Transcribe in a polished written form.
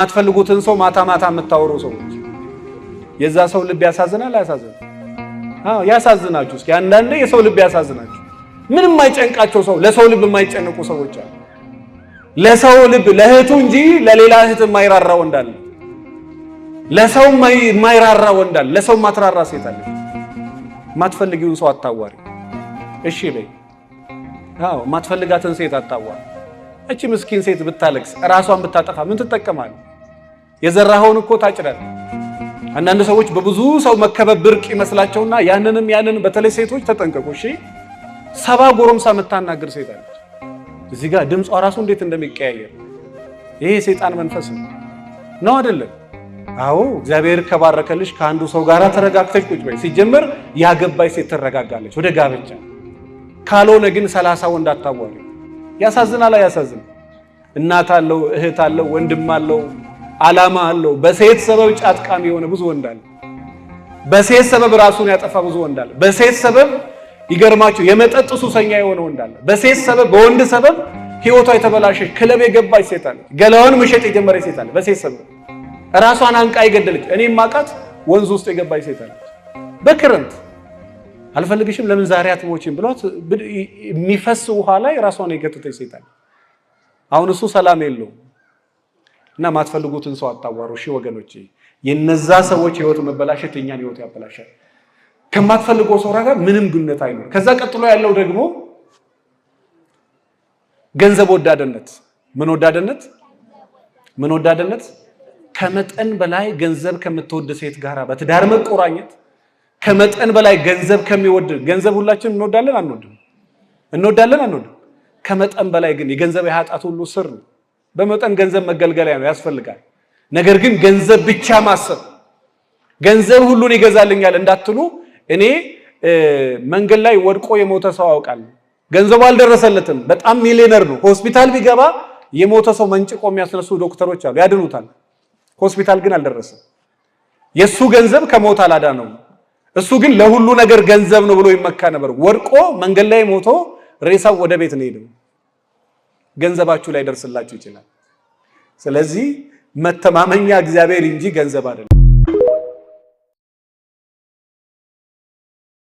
አትፈልጉትን ሰው ማታ ማታ የምታወሩ ሰዎች የዛ ሰው ልብ ያሳዝናል አያሳዝንም? አዎ ያሳዝናችሁ። እስኪ አንዳንዴ የሰው ልብ ያሳዝናችሁ። ምንም የማይጨንቃቸው ሰው ለሰው ልብ የማይጨንቁ ሰዎች አሉ። ለሰው ልብ ለእህቱ እንጂ ለሌላ እህት የማይራራ ወንድ አለ። ለሰው የማይራራ ወንድ አለ። ለሰው ማትራራ ሴት አለች። ማትፈልጊውን ሰው አታዋሪ። እሺ በይ። አዎ ማትፈልጋትን ሴት አታዋሪ። እቺ ምስኪን ሴት ብታለቅስ ራሷን ብታጠፋ ምን ትጠቀማለህ? የዘራኸውን እኮ ታጭዳለህ። አንዳንድ ሰዎች በብዙ ሰው መከበብ ብርቅ ይመስላቸውና ያንን በተለይ ሴቶች ተጠንቀቁ። እሺ 70 ጎረምሳ የምታናግር ሴት አለች። እዚህ ጋር ድምጿ ራሱ እንዴት እንደሚቀያየር ይሄ ሰይጣን መንፈስ ነው አይደለም? አዎ እግዚአብሔር ከባረከልሽ ከአንዱ ሰው ጋር ተረጋግተሽ ቁጭ በይ። ሲጀመር ያገባች ሴት ትረጋጋለች ወደ ጋብቻ። ካልሆነ ግን 30 ወንድ አታዋሪ። ያሳዝናል አያሳዝንም? እናት አለው፣ እህት አለው፣ ወንድም አለው፣ ዓላማ አለው። በሴት ሰበብ ጫጥቃሚ የሆነ ብዙ ወንድ አለ። በሴት ሰበብ ራሱን ያጠፋ ብዙ ወንድ አለ። በሴት ሰበብ ይገርማችሁ የመጠጥ ሱሰኛ የሆነ ወንድ አለ። በሴት ሰበብ በወንድ ሰበብ ህይወቷ የተበላሸች ክለብ የገባች ሴት አለ። ገላዋን መሸጥ የጀመረች ሴት አለ። በሴት ሰበብ ራሷን አንቃ የገደለች እኔም ማቃት ወንዝ ውስጥ የገባች ሴት አለ። በክረምት አልፈልግሽም ለምን ዛሬ አትሞቺም ብሏት የሚፈስ ውሃ ላይ ራሷን የገተተች ሴት አለ። አሁን እሱ ሰላም የለውም። እና ማትፈልጉትን ሰው አታዋሩ። እሺ ወገኖቼ፣ የነዛ ሰዎች ህይወት መበላሸት የኛን ህይወት ያበላሻል። ከማትፈልገው ሰው ጋር ምንም ግንኙነት አይኖር። ከዛ ቀጥሎ ያለው ደግሞ ገንዘብ ወዳድነት። ምን ወዳድነት? ከመጠን በላይ ገንዘብ ከምትወድ ሴት ጋር በትዳር መቆራኘት፣ ከመጠን በላይ ገንዘብ ከሚወድ ገንዘብ ሁላችንም እንወዳለን አንወድም? እንወዳለን። ከመጠን በላይ ግን የገንዘብ የኃጢአት ሁሉ ስር ነው። በመጠን ገንዘብ መገልገያ ነው ያስፈልጋል። ነገር ግን ገንዘብ ብቻ ማሰብ ገንዘብ ሁሉን ይገዛልኛል እንዳትሉ። እኔ መንገድ ላይ ወድቆ የሞተ ሰው አውቃለሁ። ገንዘቡ አልደረሰለትም። በጣም ሚሊዮነር ነው። ሆስፒታል ቢገባ የሞተ ሰው መንጭቆ የሚያስነሱ ዶክተሮች አሉ፣ ያድኑታል። ሆስፒታል ግን አልደረሰም። የሱ ገንዘብ ከሞት አላዳነው። እሱ ግን ለሁሉ ነገር ገንዘብ ነው ብሎ ይመካ ነበር። ወድቆ መንገድ ላይ ሞቶ ሬሳው ወደ ቤት ነው ሄደው። ገንዘባችሁ ላይ ደርስላችሁ ይችላል። ስለዚህ መተማመኛ እግዚአብሔር እንጂ ገንዘብ አይደለም።